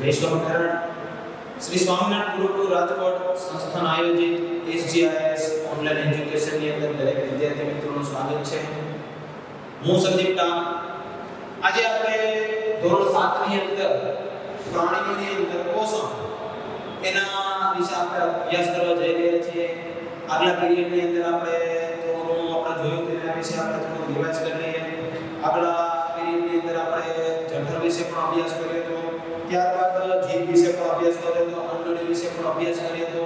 જય સ્વામિનારાયણ. શ્રી સ્વામિનારાયણ ગુરુકુળ રાજકોટ સંસ્થાન આયોજિત SGIS ઓનલાઈન એજ્યુકેશનની અંદર દરેક વિદ્યાર્થી મિત્રોનું સ્વાગત છે. હું સંદીપ ટાંક. આજે આપણે ધોરણ 7 ની અંદર પ્રાણીઓની અંદર પોષણ એના વિશે આપણે અભ્યાસ કરવા જઈ રહ્યા છીએ. આગલા પીરિયડની અંદર આપણે જોયું તેના વિશે આપણે થોડું રિવાઇઝ કરી લઈએ. આગલા પીરિયડની અંદર આપણે જઠર વિશે પણ અભ્યાસ કર્યો હતો. ત્યારબાદ જીભ વિશે પણ અભ્યાસ કર્યો હતો. અંડળી વિશે પણ અભ્યાસ કર્યો હતો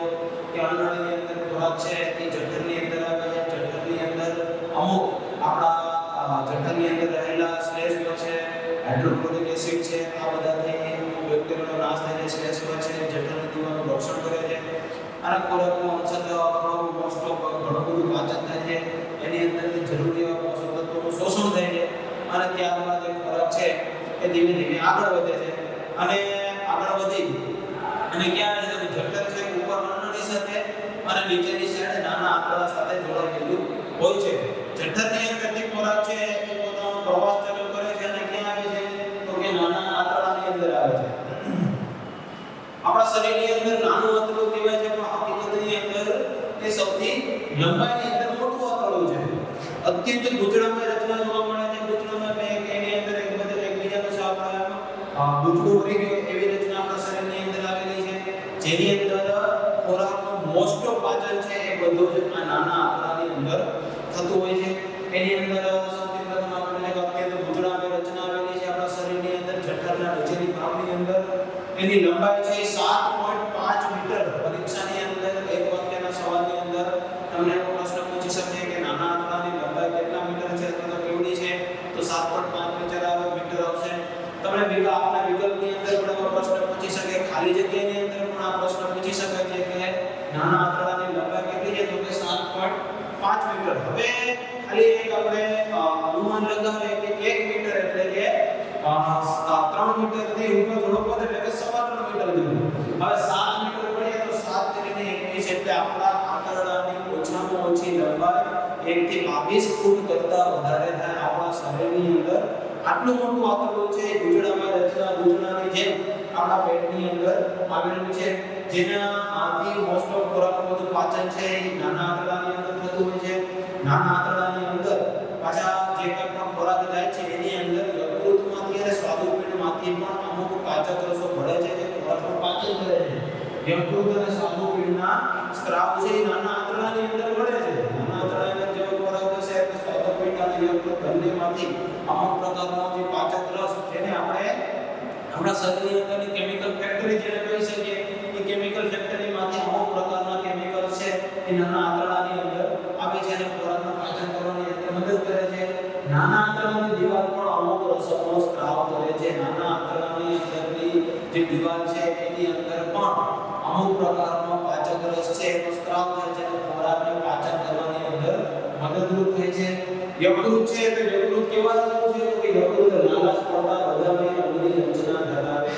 કે અંડળીની અંદર ખોરાક છે એ જઠરની અંદર આવે છે. જઠરની અંદર અમુક આપણા જઠરની અંદર રહેલા શ્લેષ્મ છે, હાઇડ્રોક્લોરિક એસિડ છે, આ બધાથી બેક્ટેરિયાનો નાશ થાય છે. શ્લેષ્મ છે જઠરની દીવાલનું રક્ષણ કરે છે અને ખોરાકનું અંશત મોસ્ટ ઓફ ઘણું બધું પાચન થાય છે. એની અંદરથી જરૂરી એવા પોષક તત્વોનું શોષણ થાય છે અને ત્યારબાદ એ ખોરાક છે એ ધીમે ધીમે આગળ વધે છે અને આગળ વધી અને ક્યાં આવે છે જઠર છે ઉપર અંડળી સાથે અને નીચેની સાઈડ નાના આંતરડા સાથે જોડાયેલું હોય છે. જઠરની અંદરથી ખોરાક છે એ પોતાનો પ્રવાસ ચાલુ કરે છે અને ક્યાં આવે છે તો કે નાના આંતરડાની અંદર આવે છે. આપણા શરીરની અંદર નાનું આંતરડું કહેવાય છે પણ હકીકતની અંદર એ સૌથી લંબાઈની અંદર મોટું આંતરડું છે. અત્યંત ગૂંચળામય રચના જોવા મળે છે. ગૂંચળામય એની અંદર એકબીજાનો સાપ ગૂંચળું ભરી ગયો એવી રચના આપણા શરીરની અંદર આવેલી છે. જેની અંદર ખોરાકનું મોસ્ટ ઓફ પાચન છે એ બધું જ આ નાના આંતરડાની અંદર થતું હોય છે. એની અંદર સૌથી પ્રથમ આપણે અત્યંત ગૂંચળામય રચના આવેલી છે આપણા શરીરની અંદર. જઠરના નીચેની ભાગની અંદર એની લંબાઈ છે 7.5 મીટર. પરીક્ષાની અંદર એક વાક્યના સવાલની અંદર તમને એવો પ્રશ્ન પૂછી શકે કે નાના આંતરડાની લંબાઈ કેટલા મીટર છે અથવા તો કેવડી છે તો 7.5 મીટર આવે મીટર આવશે. તમને આપના વિકલ્પની અંદર પણ એવો પ્રશ્ન પૂછી શકે. ખાલી જગ્યાની અંદર પણ આ પ્રશ્ન પૂછી શકાય છે કે નાના આંતરડાની લંબાઈ કેટલી છે તો કે 7.5 મીટર. હવે ખાલી એક આપણે અનુમાન લગાવીએ કે 1 મીટર એટલે કે 3 મીટર થી ઉપર થોડો વધે એટલે કે 3.25 મીટર જેવું. હવે 7 મીટર પડીએ તો 7 કરીને 21 એટલે આપણા આંતરડાની ઓછામાં ઓછી લંબાઈ 1 થી 22 ફૂટ કરતા વધારે થાય. આપણા શરીરની અંદર આટલું મોટું આંતરડું છે ગૂંચળામય રચના ગૂંચળાની જેમ આપણા પેટની અંદર આવેલું છે. જેનાથી મોસ્ટ ઓફ ખોરાકનું બધું પાચન છે એ નાના આંતરડાની અંદર થતું હોય છે. નાના આંતરડાની અંદર પાછા જે કંઈ પણ ખોરાક જાય છે એની અંદર યકૃતમાંથી અને સ્વાદુપિંડમાંથી પણ અમુક પાચક રસો ભળે છે જે ખોરાકનું પાચન કરે છે. યકૃત અને સ્વાદુપિંડના સ્ત્રાવ છે એ નાના આંતરડાની અંદર ભળે છે. નાના આંતરડાની અંદર જેવો ખોરાક જશે એટલે સ્વાદુપિંડ અને યકૃત બંનેમાંથી અમુક પ્રકારનો જે પાચક રસ જેને આપણે આપણા શરીરની અંદરની કેમિકલ ફેક્ટરી જેને કહી શકીએ એ કેમિકલ ફેક્ટરીમાંથી અમુક પ્રકારના કેમિકલ છે એ નાના આંતરડાની અંદર આવે છે અને ખોરાકનું પાચન કરવાની અંદર મદદ કરે છે. નાના આંતરડાની દીવાલ પણ અમુક રસોનો સ્ત્રાવ કરે છે. નાના આંતરડાની અંદરની જે દીવાલ છે એની અંદર પણ અમુક પ્રકારનો પાચક રસ છે એનો સ્ત્રાવ થાય છે અને ખોરાકને પાચન કરવાની અંદર મદદરૂપ થાય છે. યકૃત છે તો યકૃત કેવા રંગનું છે તો કે યકૃત લાલાશ પડતા બદામી રંગની રચના ધરાવે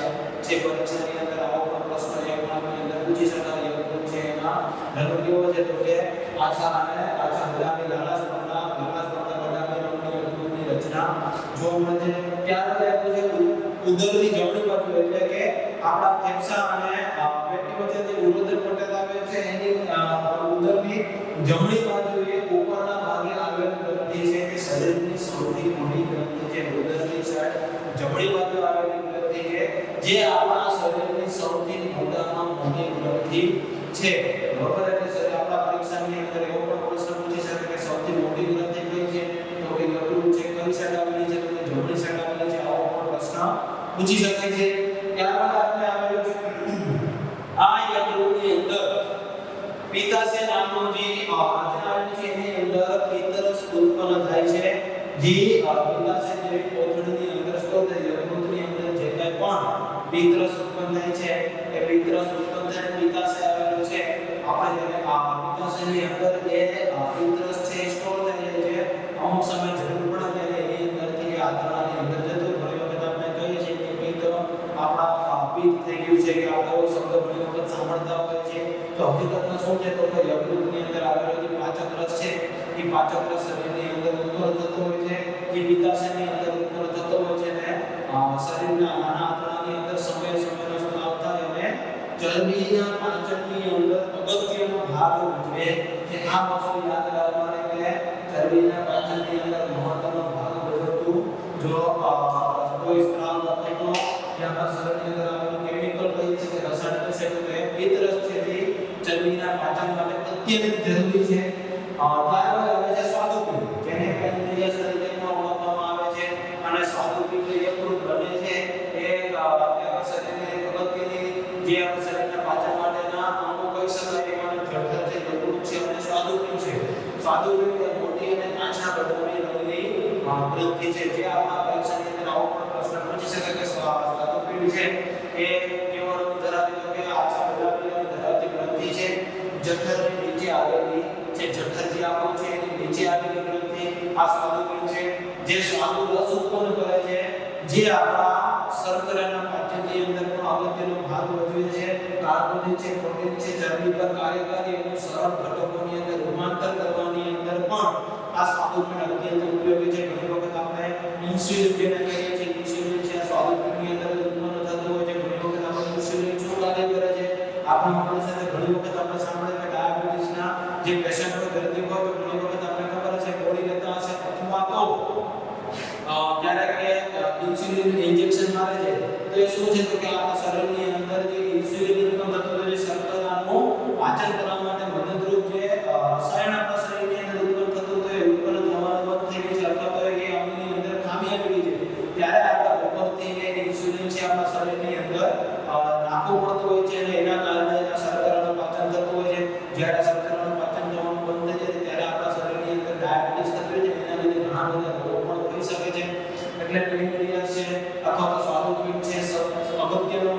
છે. પરીક્ષાની અંદર આવો પણ પ્રશ્ન એકની અંદર પૂછી શકાય. યકૃત છે એના રંગ કેવો છે તો કે આછા બદામી લાલાશ પડતા બદામી રંગની યકૃતની રચના જોવા મળે છે. ત્યારબાદ આપ્યું છે ઉદરની જમણી બાજુ એટલે કે આપણા ફેફસા અને પેટની વચ્ચે જે ઉરોદર પટલ આવે છે એની ઉદરની જમણી બાજુએ ઉપરના ભાગે આવેલ ગ્રંથિ છે કે શરીરની સૌથી મોટી ગ્રંથિ છે. ઉદરની સાઈડ જમણી બાજુ આવેલી ગ્રંથિ છે જે આપણા શરીરની સૌથી મોટામાં મોટી ગ્રંથિ છે. બરાબર. એટલે સર આપણા પરીક્ષાની અંદર એવો પણ પ્રશ્ન પૂછી શકે કે સૌથી મોટી ગ્રંથિ કઈ છે તો કે યકૃત છે. કઈ સાઈડ આવેલી છે તો કે જમણી સાઈડ આવેલી છે. આવો પણ પ્રશ્ન પૂછી શકાય છે. ત્યારબાદ આપણે આવેલું છે આ યકૃતની અંદર પિત્તાશય નામનું જે રચના આવેલી છે એની અંદર પિત્તરસ ઉત્પન્ન થાય છે. જે પિત્તાશય જેવી કોથળીની અંદર સ્ટોર થાય. યકૃતની અંદર જે કંઈ પણ પિત્તરસ ઉત્પન્ન થાય છે એ પિત્તરસ ઉત્પન્ન થાય પિત્તાશય આવેલું છે. આપણે જેને પિત્તાશયની અંદર એ પિત્તરસ છે સ્ટોર થાય છે. અમુક સમય જરૂર પડે ત્યારે એની અંદરથી આંતરડાની અંદર જતો. ઘણી વખત આપણે કહીએ છીએ કે પિત્ત આપણા પિત્ત થઈ ગયું છે કે આપણે એવો શબ્દ ઘણી વખત સાંભળતા હોય છે. તો હકીકતમાં શું છે તો કે યકૃતની અંદર આવેલો જે પાચક રસ છે એ પાચક રસ શરીરની અંદર ઉત્પન્ન થતો હોય છે. જે પિત્તાશયની અંદર ઉત્પન્ન થતો હોય છે ને શરીરના નાના આંતરડાની અંદર સમય સમયનો ચરબીના પાચનની અંદર અગત્યનો ભાગ ભજવે છે। આ વસ્તુ યાદ રાખવાની કે ચરબીના પાચનની અંદર મહત્વનો ભાગ ભજવતું જો કોઈ સ્ત્રાવ અથવા યા શરીરની અંદર આવેલું કેમિકલ કહીએ છીએ કે રસાયણ છે તો એ પિત્તરસ છે જે ચરબીના પાચન માટે અત્યંત જરૂરી છે। ત્યારબાદ આવે છે સ્વાદુપિંડ, જેને પેન્ક્રિયાસ તરીકે પણ ઓળખવામાં આવે છે અને સ્વાદુપિંડ એકરૂપ બને છે એ શરીરની અગત્યની જે શરીરના પાચન માટેના અંગો કહી શકાય એમાં જઠર છે, યકૃત છે અને સ્વાદુપિંડ છે। સ્વાદુપિંડ એ મોટી અને કાચા બદામી રંગની ગ્રંથિ છે જે આપણા પરીક્ષાની અંદર આવો પણ પ્રશ્ન પૂછી શકે કે સ્વાદુપિંડ છે એ કેવો રંગ ધરાવે તો કે આછા બદામી રંગ ધરાવતી ગ્રંથિ છે। જઠરની નીચે આવેલી જે જઠર જે આપણું છે એની નીચે આવેલી ગ્રંથિ આ સ્વાદુપિંડ છે જે સ્વાદુ રસ ઉત્પન્ન કરે છે જે આપણા શર્કરાના પાચનની અંદર પણ અગત્યનો ભાગ ભજવે છે। કાર્બોદિત છે, પ્રોટીન છે, ચરબી પર કાર્યકારી અને સરળ ઘટકોની અંદર રૂપાંતર કરવાની અંદર પણ આ સ્વાદુપિંડ અત્યંત ઉપયોગી છે। ઘણી વખત આપણે ઇન્સ્યુલિન જેને કહીએ છીએ ઇન્સ્યુલિન છે સ્વાદુપિંડની અંદર ઉત્પન્ન થતું હોય છે। ઘણી વખત આપણે ઇન્સ્યુલિન શું કાર્ય કરે છે આપણા માણસ સાથે ઘણી વખત આપણે સાંભળે કે ડાયાબિટીસના જે પેશન્ટ હોય દર્દી હોય તો ઘણી વખત આપણે ખબર છે ગોળી લેતા હશે અથવા તો ક્યારેક ઇન્સ્યુલિન ઇન્જેક્શન મારે છે તો એ શું છે તો કે આપણા શરીરની અંદર જે ઇન્સ્યુલિન ઉત્પન્ન થતો હોય જે શર્કરાનું પાચન કરવા માટે મદદરૂપ જે રસાયણ આપણા શરીરની અંદર ઉત્પન્ન થતું હોય ઉત્પન્ન થવાનું બંધ થઈ ગયું છે અથવા તો એ અંગની અંદર ખામી આવી ગઈ છે ત્યારે આપણા ઉપરથી એ ઇન્સ્યુલિન છે આપણા શરીરની અંદર નાખવું પડતું હોય છે અને એના કારણે આ શર્કરાનું પાચન થતું હોય છે। જ્યારે શર્કરાનું પાચન થવાનું બંધ થઈ જાય ત્યારે આપણા શરીરની અંદર ડાયાબિટીસ થતું હોય છે એના લીધે ઘણા બધા રોગો પણ થઈ શકે છે। એટલે પેન્ક્રિયાસ છે અથવા તો સ્વાદુપિંડ છે અગત્યનો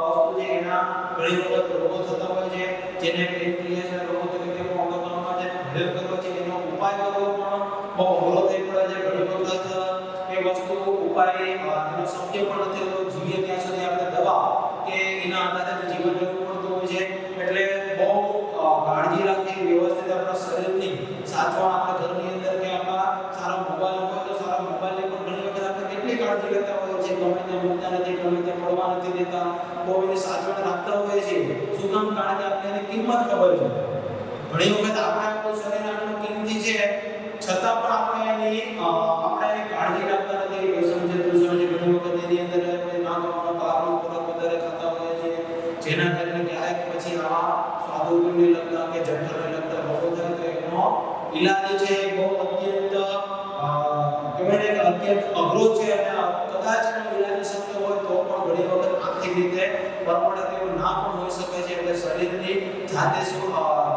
વસ્તુ છે એના ઘણી વખત રોગો થતા હોય છે જેને પેન્ક્રિયાસના રોગો તરીકે પણ ઓળખવામાં આવે છે। ભેદ કરવો છે એનો ઉપાય કરવો પણ બહુ અઘરો થઈ પડે છે। ઘણી વખત એ વસ્તુ ઉપાય એનો શક્ય પણ નથી હોતો જીવે ત્યાં સુધી આપણે દવા કે એના આધારે જીવન રહેવું પડતું હોય છે। એટલે બહુ કાળજી રાખી વ્યવસ્થિત આપણા શરીરની સાચવણ આપણા ઘરની અંદર કે આપણા સારા મોબાઈલ હોય તો સારા મોબાઈલની પણ ઘણી વખત આપણે કેટલી કાળજી લેતા હોઈએ છીએ ગમે ત્યાં મૂકતા નથી ગમે ત્યાં પડવા નથી દેતા બહુ એની સાચવણ રાખતા હોઈએ છીએ શું કામ કારણ કે આપણે એની કિંમત ખબર છે। ઘણી વખત આપણું શરીર આટલું કિંમતી છે છતાં પણ આપણે એની કાળજી રાખતા નથી વ્યસન છે દૂષણ છે ઘણી વખત એની અંદર આપણે ના કરવાનો કારણ ખોરાક વધારે ખાતા હોઈએ છીએ જેના કારણે ક્યારેક પછી આ સ્વાદુપિંડને લગતા કે જઠરને લગતા રોગો થાય તો એનો ઈલાજ છે બહુ અત્યંત અઘરો છે અને કદાચ એનો ઈલાજ શક્ય હોય તો પણ ઘણી વખત આર્થિક રીતે પરવડે તેવું ના પણ હોઈ શકે છે। એટલે શરીરની જાતે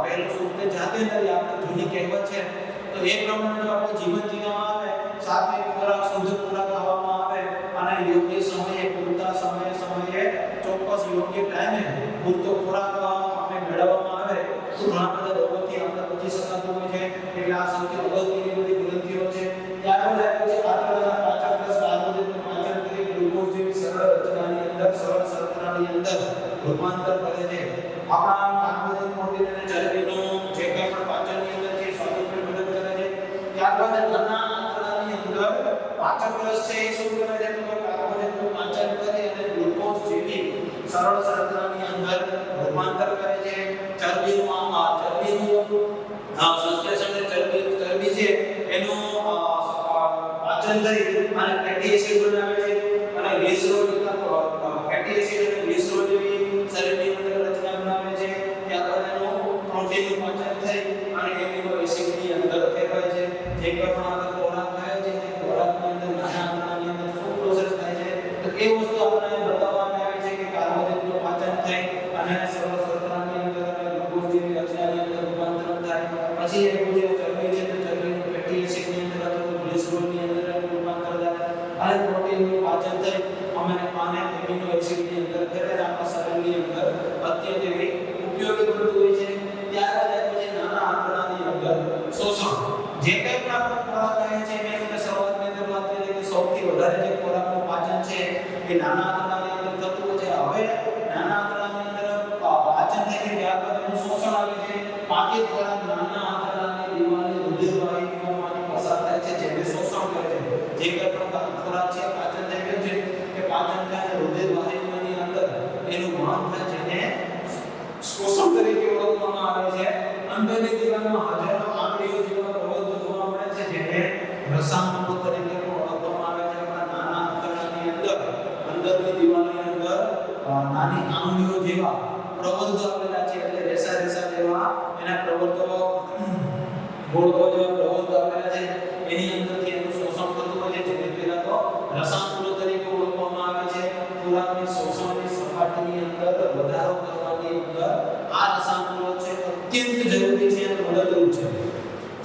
પહેલું સુખ તે જાતે નથી આપણે જૂની કહેવત છે તો એ પ્રમાણે જો આપણે જીવન જીવવામાં આવે સાત્વિક ખોરાક શુદ્ધ ખોરાક ખાવામાં આવે અને યોગ્ય સમયે પૂરતા સમયે ચોક્કસ યોગ્ય ટાઈમે પૂરતો ખોરાક આપણે મેળવવામાં આવે તો ઘણા બધા રોગોથી આપણે બચી શકાતું હોય છે। એટલે આ સૌથી અગત્યની બધી ગ્રંથિઓ છે। ત્યારબાદ આવે છે આંતરડાના પાચન કાર્બોદિતનું પાચન કરી ગ્લુકોઝ જેવી સરળ રચનાની અંદર સરળ શર્કરાની અંદર રૂપાંતર કરે છે। આપણા કાર્બોદિત પ્રોટીન અને ચરબીનું જે કંઈ પણ પાચનની અંદર છે સ્વાદુપિંડ મદદ કરે છે। ત્યારબાદ નાના આંતરડાની અંદર પાચક રસ છે એ શું કરે છે તો કાર્બોદિતનું પાચન કરે અને ગ્લુકોઝ જેવી સરળ શર્કરાની અંદર રૂપાંતર કરે છે। ચરબીનું સંશ્લેષણ ચરબી છે એનું પાચન કરી અને ફેટી એસિડ બનાવે છે અને ગ્લિસરોલ ફેટી એસિડ અને ગ્લિસરોલ જેવી શરીરની અંદર રચના બનાવે છે। ત્યારબાદ એનું પ્રોટીનનું પાચન થઈ અને એમિનો એસિડની અંદર ફેરવાય છે। જે કોઈ પણ આપણે ખોરાક ખાય છે તે ખોરાકની અંદર નાના આંતરડાની અંદર શું પ્રોસેસ થાય છે તો એ વસ્તુ આપણને બતાવવામાં આવે છે કે કાર્બોદિતનું પાચન થાય અને સરળ શર્કરાની અંદર ગ્લુકોઝ જેવી રચનાની અંદર રૂપાંતર થાય પછી એ જે ચરબી છે તે ચરબીનું ફેટી એસિડની અંદર અથવા ગ્લિસરોલની અંદર રૂપાંતર થાય અને પ્રોટીનનું પાચન થઈ અને એમિનો એસિડની અંદર ફેરવાય આપણા શરીરની અંદર અત્યંત એવી ઉપયોગી બનતું હોય છે। ત્યારબાદ પછી નાના આંતરડાની અંદર શોષણ જે કંઈ પણ આપણે ખોરાક ખાઈએ છીએ મેં તમને શરૂઆતની અંદર વાત કરી કે સૌથી વધારે જે ખોરાકનું પાચન છે એ નાના આંતરડાની અંદર થતું હોય છે। હવે નાના આંતરડાની અંદર પાચન થાય છે ત્યારબાદ એનું શોષણ આવે છે। પાચન ખોરાક નાના આંતરડાની દિવાલની રુધિરવાહિનીઓમાંથી પસાર થાય છે જેને શોષણ કરે છે। જે કંઈ પણ ખોરાક છે પાચન થઈ ગયું છે કે પાચન થાય રુધિરવાહિનીઓની અંદર એનું વહન થાય જેને શું તરીકે ઓળખવામાં આવે છે? અંદરની દીવાલમાં હાજર આંગળીઓ જેવા પ્રવર્ધો જોવા મળે છે જેને રસાંકો તરીકે પણ ઓળખવામાં આવે છે. આપણા નાના આંતરડાની અંદરની દીવાલની અંદર નાની આંગળીઓ જેવા પ્રવર્ધો આવેલા છે, એટલે રેસા જેવા એના પ્રવર્ધો ગોળ જેવા પ્રવર્ધો આવેલા છે. એની અંદરથી એનું શોષણ થતું હોય છે, જેને પહેલા તો રસાંકો તરીકે ઓળખવામાં આવે છે. ખોરાકની શોષણની સપાટીની અંદર વધારો કરવાની અંદર આ રસાંકો છે અત્યંત જરૂરી છે અને મદદરૂપ છે.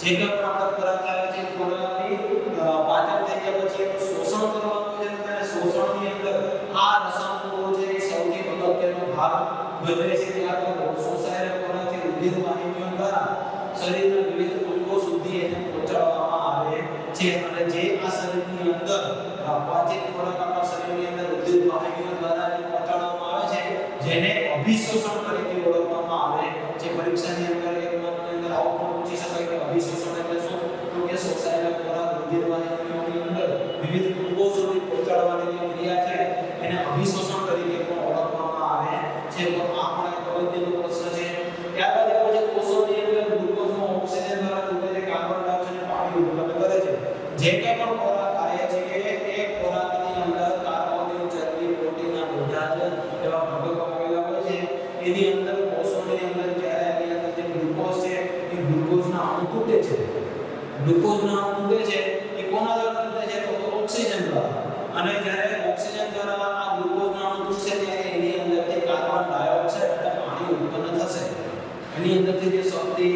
જે કે પ્રાપ્ત કરાતા છે ખોરાકની પાચન થઈ ગયા પછી એનું શોષણ કરવાનું છે, અને શોષણની અંદર આ રસાંકો છે એ સૌથી અગત્યનો ભાગ ભજવે છે. ત્યારબાદ શોષાયેલા ખોરાકથી રુધિર વાહિનીઓ દ્વારા શરીરના વિવિધ અંગો સુધી એને પહોંચાડવામાં આવે છે, અને જે આ શરીરની અંદર પાચિત ખોરાક આપણા શરીરની અંદર રુધિર વાહિનીઓ દ્વારા એને પહોંચાડવામાં આવે છે, જેને અભિશોષણ તરીકે ઓળખવામાં આવે છે. પરીક્ષાની અંદર એક માર્કની અંદર આવું પણ પૂછી શકાય કે અભિશોષણ એટલે શું? તો કે શોષાયેલા ખોરાક રુધિર વાહિનીઓની અંદર વિવિધ અંગો સુધી પહોંચાડવાની જે ક્રિયા છે એને અભિશોષણ તરીકે પણ ઓળખવામાં આવે છે. તો આ પણ એક અગત્યનો પ્રશ્ન છે. ત્યારબાદ એવો છે કોષોની અંદર ગ્લુકોઝનો ઓક્સિજન દ્વારા રૂપે જે કાર્બન ડાયોક્સાઇડ પાણી ઉત્પન્ન કરે છે. જે કંઈ પણ ખોરાક ખાય છે એ ખોરાકની અંદર કાર્બોદિત ચરબી પ્રોટીન આ બધા જ એવા ઘટકો આવેલા હોય છે. એની અંદર કોષોની અંદર જ્યારે એની અંદર જે ગ્લુકોઝ છે એ ગ્લુકોઝના અણુ તૂટે છે. ગ્લુકોઝના અણુ તૂટે છે એ કોના દ્વારા તૂટે છે? તો ઓક્સિજન દ્વારા. અને જ્યારે ઓક્સિજન દ્વારા આ ગ્લુકોઝના અણુ તૂટશે ત્યારે એની અંદરથી કાર્બન ડાયોક્સાઇડ અને પાણી ઉત્પન્ન થશે. એની અંદરથી જે શક્તિ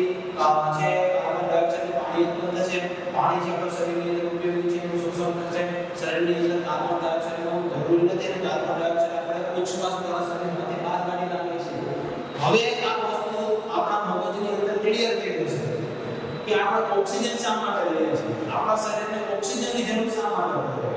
છે કાર્બન ડાયોક્સાઇડ પાણી ઉત્પન્ન થશે. પાણી છે આપણા શરીરની અંદર ઉપયોગી છે, એનું શોષણ થશે. શરીરની અંદર કાર્બન ડાયોક્સાઇડનું જરૂરી નથી અને કાર્બન ડાયોક્સાઇડ આપણે ઉચ્છવાસ દ્વારા શરીરમાંથી બહાર કાઢી નાખીએ છીએ. હવે આ વસ્તુ આપણા મગજની અંદર ક્લિયર થઈ ગઈ છે કે આપણે ઓક્સિજન શા માટે લઈએ છીએ? આપણા શરીરને ઓક્સિજનની જરૂર શા માટે પડે?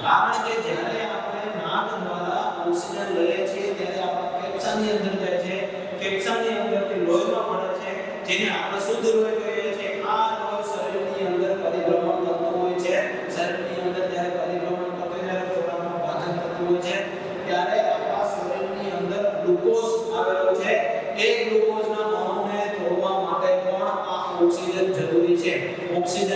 કારણ કે જ્યારે આપણે નાક દ્વારા ઓક્સિજન લઈએ છીએ ત્યારે આપણા ફેફસાની અંદર જાય છે. ફેફસાની અંદરથી લોહીમાં મળે છે, જેને આપણે શુદ્ધ લોહી કહીએ છીએ. આ લોહી શરીરની અંદર પરિભ્રમણ કરતું હોય છે. શરીરની અંદર જ્યારે પરિભ્રમણ કરતું હોય ત્યારે ખોરાકનું પાચન થતું હોય છે, ત્યારે આપણા શરીરની અંદર ગ્લુકોઝ આવેલો છે. એ ગ્લુકોઝના અણુને તોડવા માટે પણ આ ઓક્સિજન જરૂરી છે. ઓક્સિજન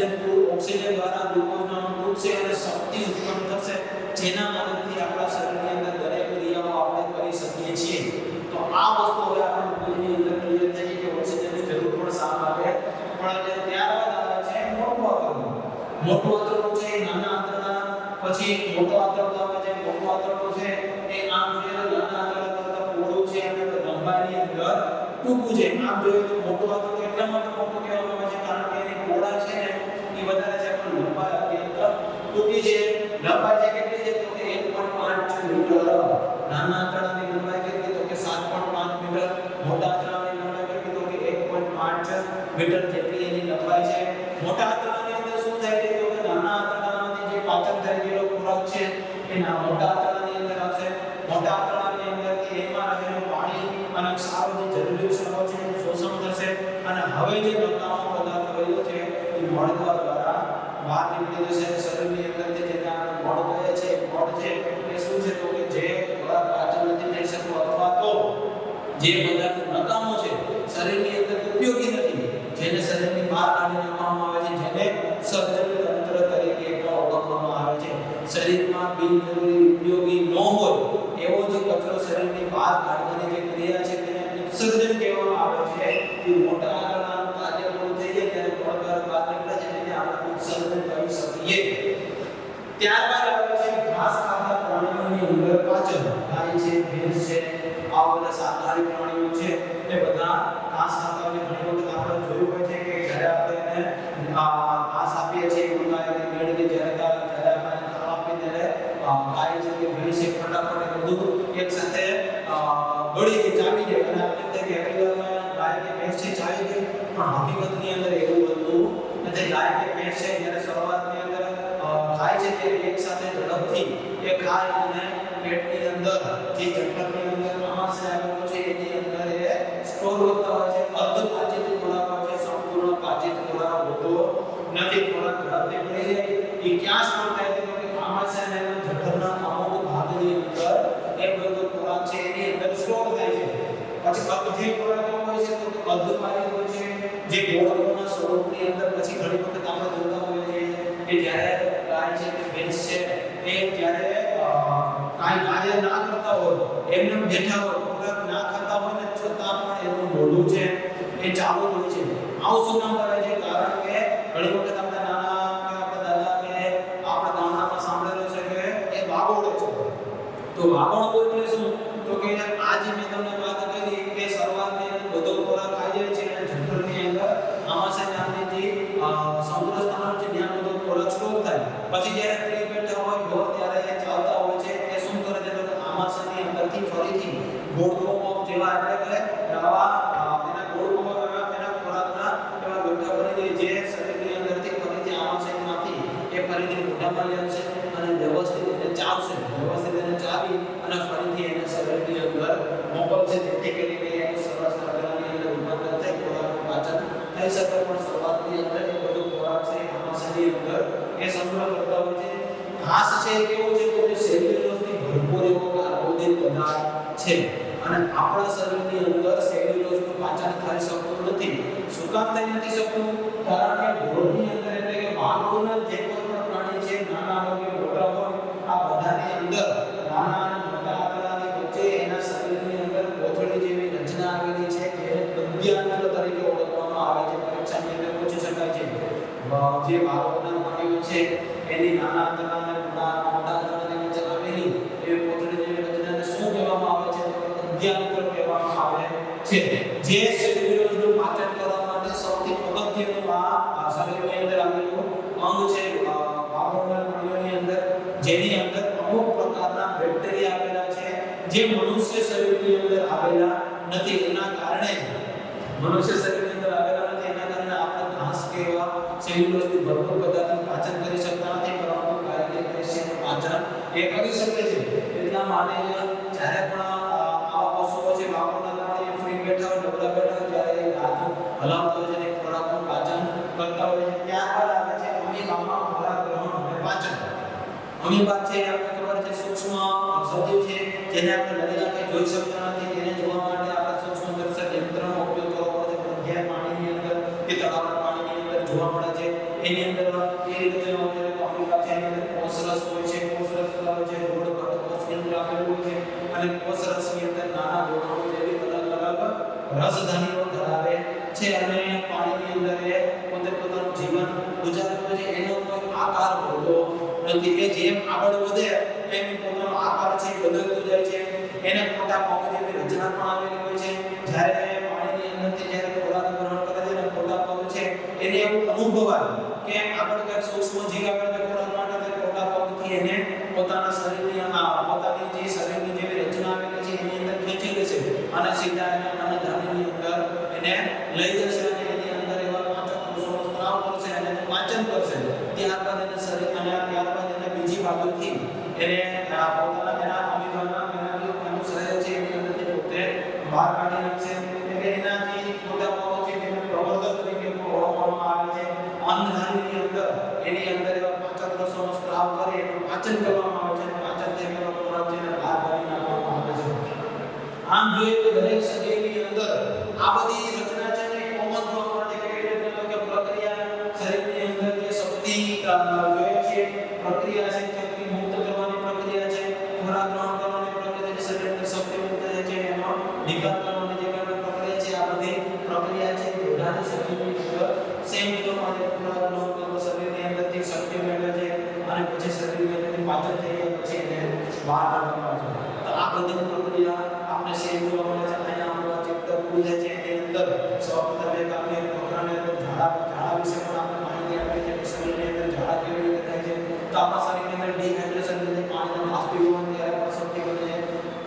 દ્વારા ગ્લુકોઝના અણુ તૂટશે અને શક્તિ ઉત્પન્ન થશે, જેના મદદથી આપણા શરીરની અંદર દરેક ક્રિયાઓ આપણે કરી શકીએ છીએ. તો આ વસ્તુ હવે આપણા મગજની અંદર ક્લિયર થઈ ગઈ કે ઓક્સિજનની જરૂર પણ શા માટે પડે છે. ત્યારબાદ આવે છે મોટું આંતરડું. મોટું આંતરડું છે એ નાના આંતરડા પછી મોટો આંતરડો આવે છે. મોટો આંતરડો છે એ આમ જોઈએ તો નાના આંતરડા કરતાં પહોળું છે અને લંબાઈની અંદર ટૂંકું છે. આમ જોઈએ તો મોટું આંતરડું એટલા માટે મોટું કહેવામાં આવે છે કારણ કે એની પહોળાઈ છે ને એ વધારે છે, પણ લંબાઈ અત્યંત ટૂંકી છે. લંબાઈ છે કેટલી છે? તો કે 1.5 મીટર. નાના આંતરડાની લંબાઈ કેટલી? તો કે 7.5 મીટર. મોટા આંતરડાની લંબાઈ કેટલી? તો કે 1.5 મીટર જેટલી એની લંબાઈ છે. મોટા આંતરડાની અંદર શું થાય છે? તો કે નાના આંતરડામાંથી જે પાચન થઈ ગયેલો ખોરાક છે એના મોટા આંતરડાની અંદર આવશે. મોટા આંતરડાની અંદરથી એમાં રહેલું પાણી અને ક્ષારો જે જરૂરી ક્ષારો છે એનું શોષણ થશે, અને હવે જે નકામો પદાર્થ રહેલો છે એ મળદ્વાર દ્વારા બહાર નીકળી જશે. શરીરની અંદરથી જેને આપણે મળ કહીએ છીએ, મળ છે એ શું છે? તો કે જે ખોરાક પાચન નથી થઈ શકતો અથવા તો જે પદાર્થ નકામો છે, શરીરની અંદર ઉપયોગી નથી, જેને શરીરની બહાર કાઢી નાખવામાં આવે છે, જેને ઉત્સર્જન તંત્ર તરીકે પણ ઓળખવામાં આવે છે. શરીરમાં બિનજરૂરી ઉપયોગી ન હોય એવો જે કચરો શરીરની બહાર કાઢવાની જે ક્રિયા છે તેને ઉત્સર્જન કહેવામાં આવે છે. એ મોટા આંતરડાનું કાર્ય પૂરું થઈ જાય ત્યારે મળદ્વાર બહાર નીકળે છે, જેને આપણે ઉત્સર્જન કહી શકીએ. ત્યારબાદ આવે છે ઘાસ ખાતા પ્રાણીઓની અંદર પાચન. ગાય છે, ભેંસ છે, આ બધા શાકાહારી પ્રાણીઓ છે એ બધા ઘાસ ખાતા હોય. ઘણી વખત આપણે જોયું હોય છે કે જ્યારે આપણે એને ઘાસ આપીએ છીએ ગાયને મેળવી જ્યારે આપણે ખાવા આપીએ ત્યારે ગાય છે કે ભેંસ છે ફટાફટ બધું એક સાથે ગળી કે ચાવી જાય અને આપણે કે ગાય કે ભેંસ છે ચાવી ગઈ, પણ હકીકતની અંદર એવું બનતું નથી. ગાય કે ભેંસ છે જ્યારે શરૂઆતની અંદર ખાય છે ત્યારે એક સાથે ઝડપથી એ ખાય અને પેટની અંદર જે જઠરની અંદર આમાશય આવેલો છે એની અંદર એ સ્ટોર હોતા હોય છે. અર્ધ પાચિત ખોરાક હોય છે, સંપૂર્ણ પાચિત ખોરાક હોતો નથી. ખોરાક ઝડપથી મળી જાય એ ક્યાં સ્ટોર થાય છે? તો કે આમાશય અને જઠરના અમુક ભાગની અંદર એ બધો ખોરાક છે એની અંદર સ્ટોર થાય છે. પછી અર્ધ ખોરાક અર્ધપારિક હોય છે જે ગોળકોના સ્વરૂપની અંદર પછી ઘણી વખત આપણે જોતા હોઈએ છીએ કે જ્યારે ગાય છે કે ભેંસ છે એ જ્યારે કાંઈ કાર્ય ના કરતા હોય એમને બેઠા હોય ખોરાક ના ખાતા હોય ને છતાં પણ એનું મોઢું છે એ ચાલુ હોય છે. આવું શું કામ કરે છે? કારણ કે ઘણી વખત આપણે નાના કે આપણા દાદા કે આપણા ગામડામાં સાંભળેલું છે કે એ વાગોળે છે. તો વાગોળવું એટલે શું? તો કે આ જે મેં તમને વાત કરી કે શરૂઆતની અંદર બધો ખોરાક ખાઈ જાય છે અને જઠરની અંદર આમાશય નામની જે સમુદ્ર સ્થાનનો છે ત્યાં બધો ખોરાક સ્ટોર થાય. પછી જ્યારે ફ્રી બેઠા હોય ઢોર ત્યારે એ ચાલતા હોય છે એ શું કરે છે? તો આમાશયની અંદરથી ફરીથી ગોળકો જેવા એટલે કે આવા એના ગોળકો એના ખોરાકના એવા ગઠ્ઠા બની જાય જે શરીરની અંદરથી ફરીથી આમાશયમાંથી એ ફરીથી મોઢામાં લેશે અને વ્યવસ્થિત એને ચાવશે. વ્યવસ્થિત એને ચાવી અને ફરીથી એને શરીરની અંદર મોકલશે જેથી કરીને એનું સરસ પ્રકારની અંદર ઉત્પાદન થાય ખોરાકનું પાચન થઈ શકે. પણ શરૂઆતની અંદર એ બધો ખોરાક છે આમાશયની અંદર એ સંગ્રહ કરતા હોય છે. ઘાસ છે એ કેવો છે? તો કે સેલ્યુલોઝની ભરપૂર એવો કાર્બોદિત પદાર્થ છે અને આપણા શરીરની અંદર સેલ્યુલોઝનું પાચન થઈ શકતું નથી. શું કામ થઈ નથી શકતું? કારણ કે ઢોરની અંદર એટલે કે વાઘોના જે કોઈ પણ પ્રાણી છે નાના હોય કે મોટા હોય આ બધાની અંદર નાના અને મોટા આંતરડાની વચ્ચે એના શરીરની અંદર કોથળી જેવી રચના આવેલી છે જેને પદ્યાંત્ર તરીકે ઓળખવામાં આવે છે. પરીક્ષાની અંદર પૂછી શકાય છે જે વાઘોના પ્રાણીઓ છે એની નાના આંતરડા અને મોટા આંતરડાની વચ્ચે આવેલી એવી કોથળી જેવી રચનાને શું કહેવામાં આવે છે? પદ્યાંત્ર કહેવામાં આવે છે. જે સેલ્યુલોઝનું પાચન કરવા માટે સૌથી અગત્યનું આ શરીરની અંદર આવેલું અંગ છે વાઘોના પ્રાણીઓની અંદર જેની અંદર અમુક પ્રકારના બેક્ટેરિયા આવેલા છે જે મનુષ્ય શરીરની અંદર આવેલા નથી. એના કારણે મનુષ્ય શરીરની અંદર આવેલા નથી એના કારણે આપણે ઘાસ કે એવા સેલ્યુલોઝથી ભરપૂર પદાર્થનું પાચન કરી શકતા નથી. પરંતુ કાર્બનિક એસિડનું પાચન એ કરી શકે છે. એટલા માટે જ્યારે પણ આવા પશુઓ છે વાઘોના પ્રાણીઓ ફ્રી બેઠા હોય નબળા બેઠા હોય જ્યારે એ હાથ હલાવતા હોય છે અને ખોરાકનું પાચન કરતા હોય છે ત્યારબાદ આવે છે અમીબામાં ખોરાક ગ્રહણ અને પાચન. અમીબા છે આપણે ખબર છે સૂક્ષ્મ સજીવ છે જેને આપણે નરી આંખે જોઈ શકતા નથી. તેને જોવા માટે આપણે સૂક્ષ્મદર્શક યંત્રનો ઉપયોગ કરવો પડે છે. પણ પાણીની અંદર કે તળાવના પાણીની અંદર જોવા મળે છે એની અંદર એ રીતે અમીબા છે એની અંદર કોષરસ હોય છે. કોષરસ હોય છે ગોળ કોષ કેન્દ્ર આપેલું હોય છે અને કોષરસની અંદર નાના ગોળાઓ જેવી અલગ અલગ રસધાનીઓ ધરાવે છે અને પાણીની અંદર એ પોતે પોતાનું જીવન ગુજારતો હોય છે. એનો કોઈ આકાર હોતો નથી. એ જેમ આગળ વધે એમ પોતાનો આકાર છે બદલતો જાય છે. એને મોટા પગ જેવી રચના પણ આવેલી હોય છે. જ્યારે પાણીની અંદરથી જ્યારે ખોરાક ગ્રહણ કરે છે અને મોટા પગ છે એને એવું અનુભવાય કે આગળ કંઈક સૂક્ષ્મ જીવ આવે છે ખોરાક માટે તે મોટા પગથી એને પોતાના શરીરની પોતાની જે શરીરની જેવી રચના આવેલી છે એની અંદર ખેંચી લેશે અને સીધા એના અન્નધાનીની અંદર એને લઈ જશે અને એની અંદર એવા પાંચ કોષોનો સ્ત્રાવ કરશે અને એનું પાચન કરશે. ત્યારબાદ એને શરીર અને ત્યારબાદ એને બીજી બાજુથી એને પોતાના એના અમીબાના એનું શરીર છે એની અંદરથી પોતે બહાર કાઢી નાખશે. એટલે એના જે મોટા પગ છે તેને પ્રવર્તક તરીકે ઓળખવામાં આવે છે. અન્નધાનીની અંદર એની અંદર એવા પાંચ કોષોનો સ્ત્રાવ કરી એનું પાચન કરવામાં આવે છે અને પાચન થયેલો ખોરાક છે એને બહાર કાઢી નાખવામાં આવે છે. આમ જોઈએ તો દરેક સજીવની અંદર આ બધી રચના છે ને કોમન જોવા મળે છે. કેવી રીતે? તો કે પ્રક્રિયા શરીરની અંદર જે શક્તિ જોઈએ છે પ્રક્રિયા છે શક્તિ મુક્ત કરવાની પ્રક્રિયા છે. ખોરાક ગ્રહણ કરવાની પ્રક્રિયા છે. શરીરની અંદર શક્તિ મુક્ત થાય છે એનો નિકાલ કરવાની જે કોઈ પ્રક્રિયા છે આ બધી પ્રક્રિયા છે બધાની શરીરની અંદર સેમ જોવા મળે. ખોરાક ગ્રહણ કરવો શરીરની અંદરથી શક્તિ મેળવે છે અને પછી શરીરની અંદરથી પાચન થઈ જાય પછી એને બહાર કાઢવામાં આવે છે. તો આ બધી પ્રક્રિયા આપણે સેમ જોવા મળે છે. અહીંયા આપણો ચેપ્ટર પૂરું થાય છે એની અંદર સૌપ્રથમ એક આપણે પ્રોગ્રામની અંદર ઝાડા વિશે પણ આપણે માહિતી આપી છે કે શરીરની અંદર ઝાડા કેવી રીતે થાય છે. તો આપણા શરીરની અંદર ડિહાઇડ્રેશન એટલે પાણીનું બાષ્પીભવન ત્યારે પણ શક્તિ બને છે.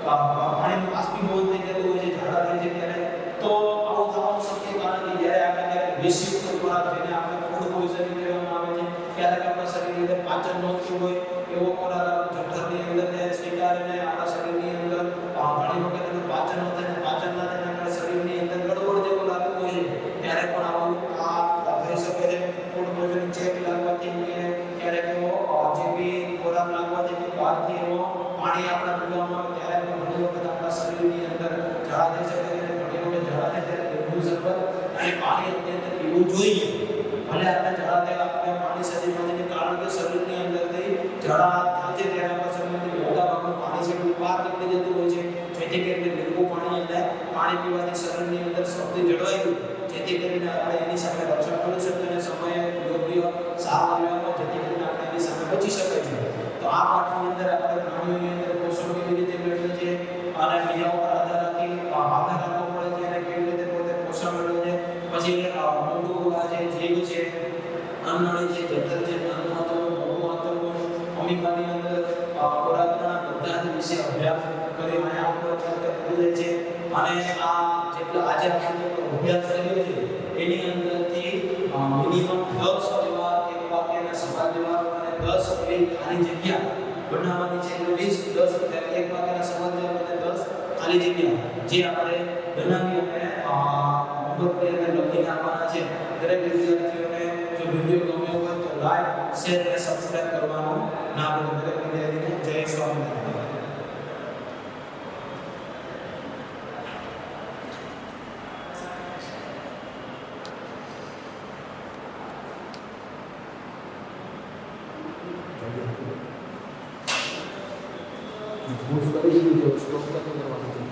પાણીનું બાષ્પીભવન થઈ જતું હોય છે ઝાડા થાય છે ત્યારે. તો આવું થવાનું શક્તિ કારણ કે જ્યારે આપણે ક્યારેક વિષયુક્ત ખોરાક જેને આપણે ફૂડ પોઈઝનિંગ કહેવામાં આવે છે ક્યારેક આપણા શરીરની અંદર પાચન ન થયું હોય એવો ખોરાક જઠરની અંદર જ્યારે સ્વીકારીને આપણા શરીરની અંદર ઘણી વખત એનું પાચન ન થાય પાચન ના થાય આપણા શરીરની અંદર ગડબડ જેવું લાગતું હોય ત્યારે પણ આવું થઈ શકે છે. ફૂડ પોઈઝનિંગ ચેપ લાગવાથી કે ક્યારેક એવો જેવી ખોરાક લાગવાથી કે બહારથી એવો પાણી આપણા પીવામાં આવે ત્યારે પણ ઘણી વખત આપણા શરીરની અંદર ઝાડા થઈ શકે છે. ઘણી વખત ઝાડા થાય ત્યારે ગરમનું શરબત અને પાણી અત્યંત પીવું જોઈએ. ભલે આપણે જળા તેલ આપણે પાણી શરીરમાંથી કારણ કે શરીરની અંદરથી જળા થાય છે ત્યારે આપણા શરીરમાંથી મોટા ભાગનું પાણી છે બહાર નીકળી જતું હોય છે, જેથી કરીને લીંબુ પાણી એટલે પાણી પીવાથી શરીરની અંદર શક્તિ જળવાઈ રહે, જેથી કરીને આપણે એની સામે રક્ષણ કરી શકીએ અને સમયે યોગ્ય સારવાર લેવામાં જેથી કરીને આપણે એની સામે બચી શકીએ છીએ. તો આ પાઠની અંદર આપણે પ્રાણીઓની અંદર પોષણ કેવી રીતે મેળવે છે અને બીજા ઉપર આધાર રાખવો પડે છે અને કેવી રીતે પોતે પોષણ મેળવે છે. પછી મોટું આ જે જીવ છે, અન્નળી છે, જઠર છે, નાનું મોટું આંતરડું, અમીબાની અંદર ખોરાકના બધા જ વિશે અભ્યાસ કરી અને આપણો બોલે છે. અને આ જેટલા આજે આપણે અભ્યાસ કર્યો છે એની અંદરથી મિનિમમ 10 એવા એક વાક્યના સવાલ જવાબ અને 10 એવી ખાલી જગ્યા બનાવવાની છે. એટલે 20 10 એક વાક્યના સવાલ જવાબ અને 10 ખાલી જગ્યા જે આપણે બનાવી અને હોમવર્ક કરીને લખીને આપવાના છે. દરેક વિદ્યાર્થીઓને જો વિડિયો ગમ્યો હોય તો લાઈક, શેર અને સબસ્ક્રાઇબ કરવાનું ના ભૂલો. દરેક વિદ્યાર્થીને જય Swaminarayan. Busca de vídeos, busca de grabación.